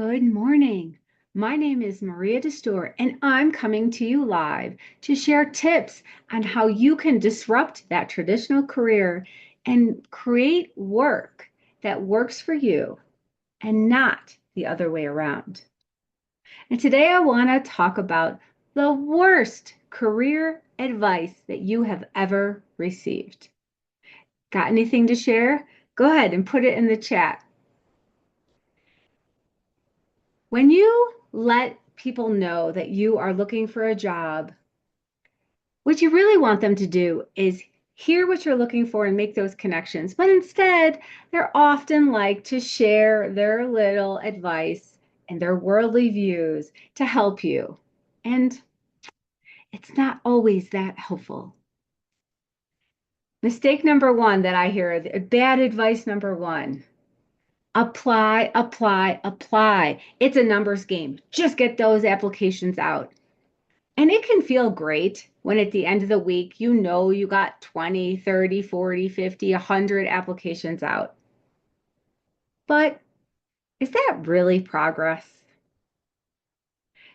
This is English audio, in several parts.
Good morning. My name is Maria Destor, and I'm coming to you live to share tips on how you can disrupt that traditional career and create work that works for you and not the other way around. And today I want to talk about the worst career advice that you have ever received. Got anything to share? Go ahead and put it in the chat. When you let people know that you are looking for a job, what you really want them to do is hear what you're looking for and make those connections. But instead, they're often like to share their little advice and their worldly views to help you. And it's not always that helpful. Mistake number one that I hear, bad advice number one. Apply, apply, apply. It's a numbers game. Just get those applications out. And it can feel great when at the end of the week, you know you got 20, 30, 40, 50, 100 applications out. But is that really progress?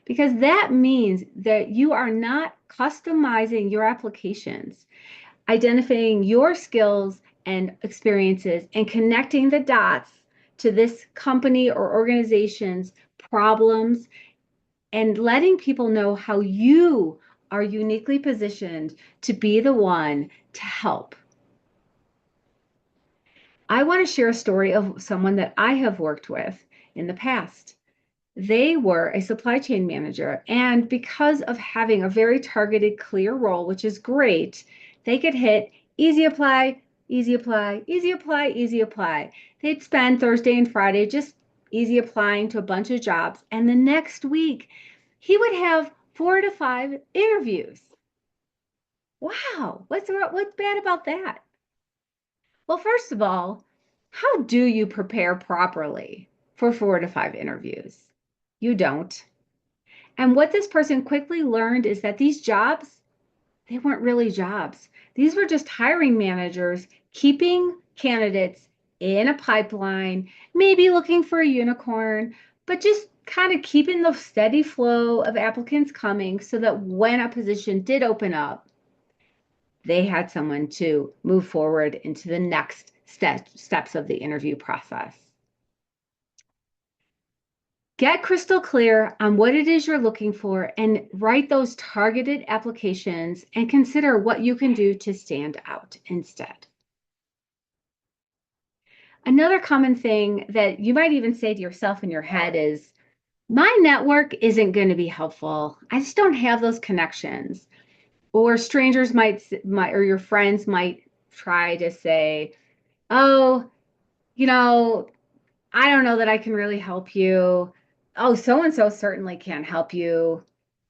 Because that means that you are not customizing your applications, identifying your skills and experiences, and connecting the dots to this company or organization's problems and letting people know how you are uniquely positioned to be the one to help. I want to share a story of someone that I have worked with in the past. They were a supply chain manager, and because of having a very targeted, clear role, which is great, they could hit easy apply, easy apply, easy apply, easy apply. They'd spend Thursday and Friday just easy applying to a bunch of jobs, and the next week he would have 4 to 5 interviews. Wow, what's bad about that? Well, first of all, how do you prepare properly for 4 to 5 interviews? You don't. And what this person quickly learned is that these jobs, they weren't really jobs. These were just hiring managers keeping candidates in a pipeline, maybe looking for a unicorn, but just kind of keeping the steady flow of applicants coming so that when a position did open up, they had someone to move forward into the next steps of the interview process. Get crystal clear on what it is you're looking for and write those targeted applications and consider what you can do to stand out instead. Another common thing that you might even say to yourself in your head is, my network isn't going to be helpful. I just don't have those connections. Or strangers might or your friends might try to say, oh, you know, I don't know that I can really help you. Oh, so and so certainly can't help you.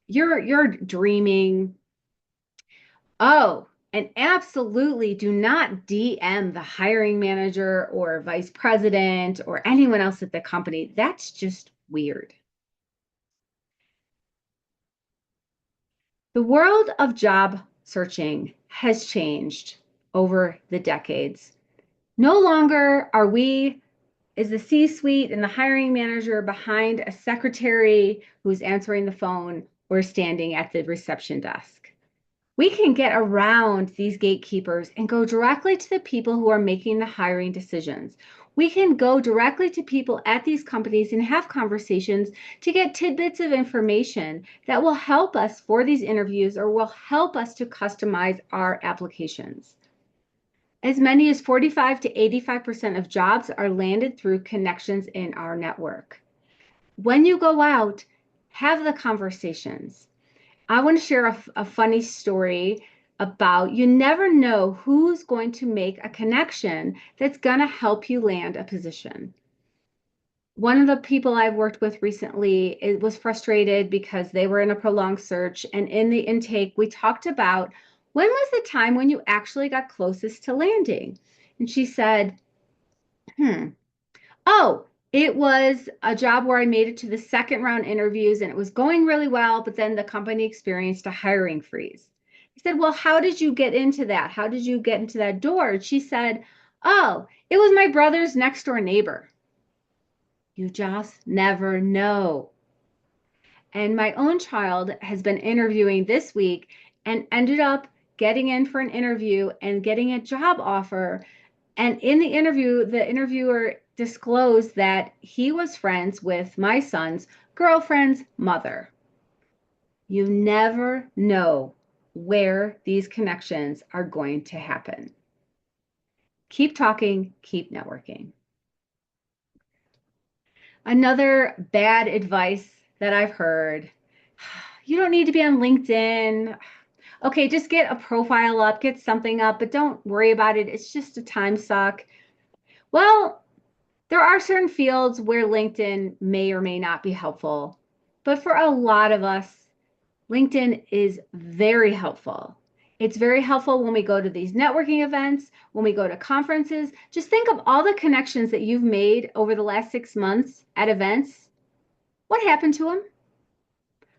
You're dreaming. Oh, and absolutely do not DM the hiring manager or vice president or anyone else at the company. That's just weird. The world of job searching has changed over the decades. No longer is the C-suite and the hiring manager behind a secretary who's answering the phone or standing at the reception desk. We can get around these gatekeepers and go directly to the people who are making the hiring decisions. We can go directly to people at these companies and have conversations to get tidbits of information that will help us for these interviews or will help us to customize our applications. As many as 45 to 85% of jobs are landed through connections in our network. When you go out, have the conversations. I want to share a funny story about you never know who's going to make a connection that's going to help you land a position. One of the people I've worked with recently was frustrated because they were in a prolonged search. And in the intake, we talked about when was the time when you actually got closest to landing? And she said, oh, it was a job where I made it to the second round interviews and it was going really well, but then the company experienced a hiring freeze. I said, well, how did you get into that? How did you get into that door? And she said, oh, it was my brother's next door neighbor. You just never know. And my own child has been interviewing this week and ended up getting in for an interview and getting a job offer. And in the interview, the interviewer disclosed that he was friends with my son's girlfriend's mother. You never know where these connections are going to happen. Keep talking, keep networking. Another bad advice that I've heard, you don't need to be on LinkedIn. Okay, just get a profile up, get something up, but don't worry about it. It's just a time suck. Well, there are certain fields where LinkedIn may or may not be helpful, but for a lot of us, LinkedIn is very helpful. It's very helpful when we go to these networking events, when we go to conferences. Just think of all the connections that you've made over the last 6 months at events. What happened to them?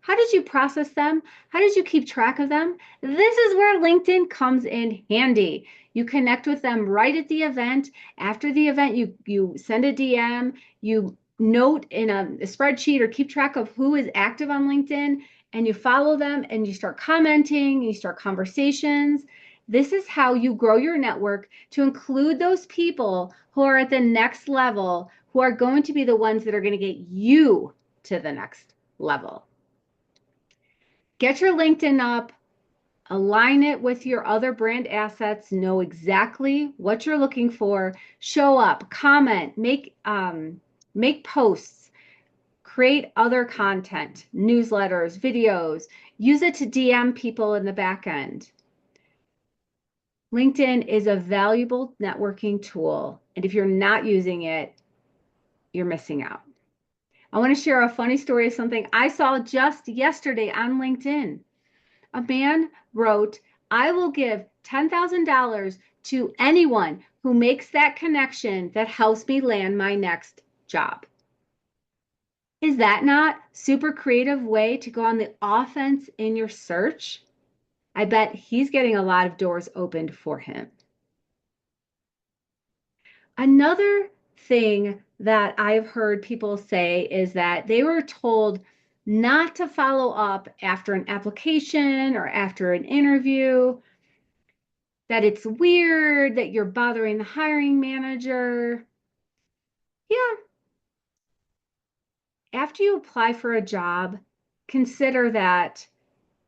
How did you process them? How did you keep track of them? This is where LinkedIn comes in handy. You connect with them right at the event. After the event, you send a DM, you note in a spreadsheet or keep track of who is active on LinkedIn, and you follow them and you start commenting, you start conversations. This is how you grow your network to include those people who are at the next level, who are going to be the ones that are going to get you to the next level. Get your LinkedIn up, align it with your other brand assets, know exactly what you're looking for, show up, comment, make posts, create other content, newsletters, videos, use it to DM people in the back end. LinkedIn is a valuable networking tool, and if you're not using it, you're missing out. I want to share a funny story of something I saw just yesterday on LinkedIn. A man wrote, I will give $10,000 to anyone who makes that connection that helps me land my next job. Is that not super creative way to go on the offense in your search? I bet he's getting a lot of doors opened for him. Another thing that I've heard people say is that they were told not to follow up after an application or after an interview, that it's weird that you're bothering the hiring manager. Yeah, after you apply for a job, consider that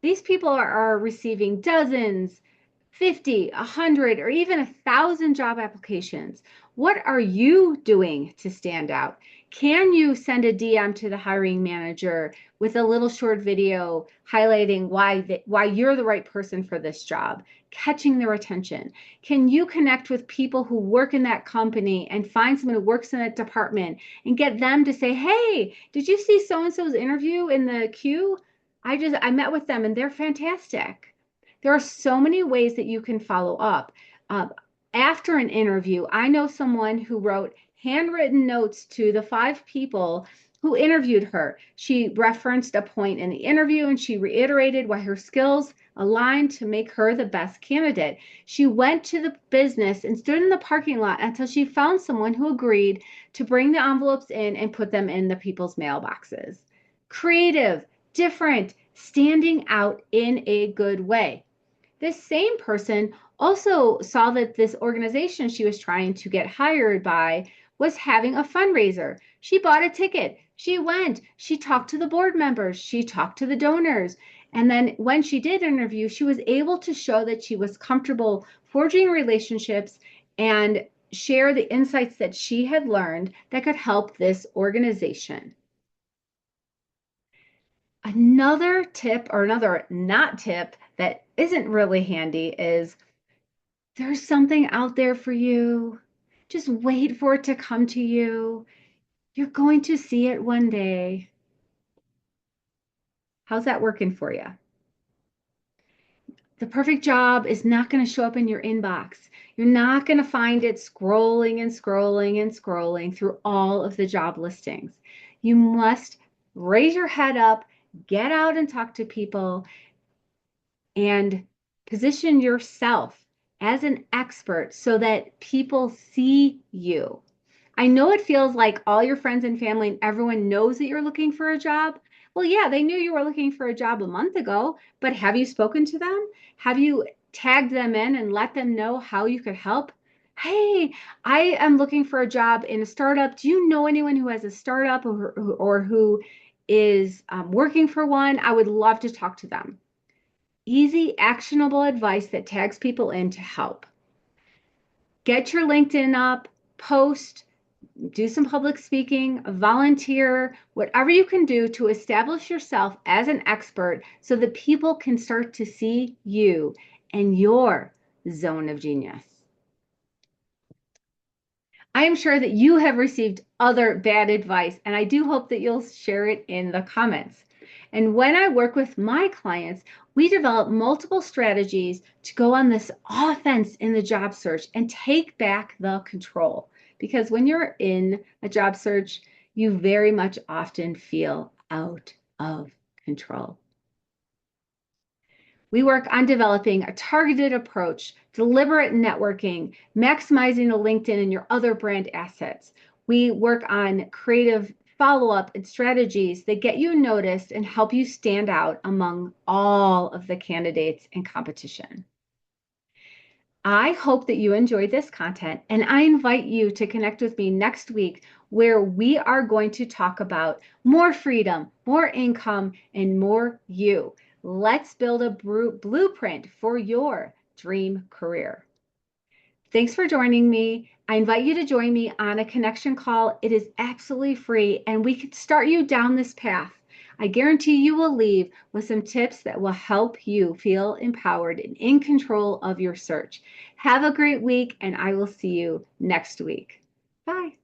these people are receiving dozens, 50, 100, or even 1,000 job applications. What are you doing to stand out? Can you send a DM to the hiring manager with a little short video highlighting why you're the right person for this job, catching their attention? Can you connect with people who work in that company and find someone who works in that department and get them to say, hey, did you see so-and-so's interview in the queue? I met with them and they're fantastic. There are so many ways that you can follow up. Uh, After an interview, I know someone who wrote handwritten notes to the 5 people who interviewed her. She referenced a point in the interview and she reiterated why her skills aligned to make her the best candidate. She went to the business and stood in the parking lot until she found someone who agreed to bring the envelopes in and put them in the people's mailboxes. Creative, different, standing out in a good way. This same person also saw that this organization she was trying to get hired by was having a fundraiser. She bought a ticket. She went. She talked to the board members. She talked to the donors. And then when she did interview, she was able to show that she was comfortable forging relationships and share the insights that she had learned that could help this organization. Another tip, or another not tip, that isn't really handy is there's something out there for you. Just wait for it to come to you. You're going to see it one day. How's that working for you? The perfect job is not going to show up in your inbox. You're not going to find it scrolling and scrolling and scrolling through all of the job listings. You must raise your head up, get out and talk to people, and position yourself as an expert so that people see you. I know it feels like all your friends and family and everyone knows that you're looking for a job. Well, yeah, they knew you were looking for a job a month ago, but have you spoken to them? Have you tagged them in and let them know how you could help? Hey, I am looking for a job in a startup. Do you know anyone who has a startup or who is working for one? I would love to talk to them. Easy, actionable advice that tags people in to help. Get your LinkedIn up, post, do some public speaking, volunteer, whatever you can do to establish yourself as an expert so that people can start to see you and your zone of genius. I am sure that you have received other bad advice, and I do hope that you'll share it in the comments. And when I work with my clients, we develop multiple strategies to go on this offense in the job search and take back the control. Because when you're in a job search, you very much often feel out of control. We work on developing a targeted approach, deliberate networking, maximizing the LinkedIn and your other brand assets. We work on creative follow-up and strategies that get you noticed and help you stand out among all of the candidates in competition. I hope that you enjoyed this content, and I invite you to connect with me next week where we are going to talk about more freedom, more income, and more you. Let's build a blueprint for your dream career. Thanks for joining me. I invite you to join me on a connection call. It is absolutely free, and we can start you down this path. I guarantee you will leave with some tips that will help you feel empowered and in control of your search. Have a great week, and I will see you next week. Bye.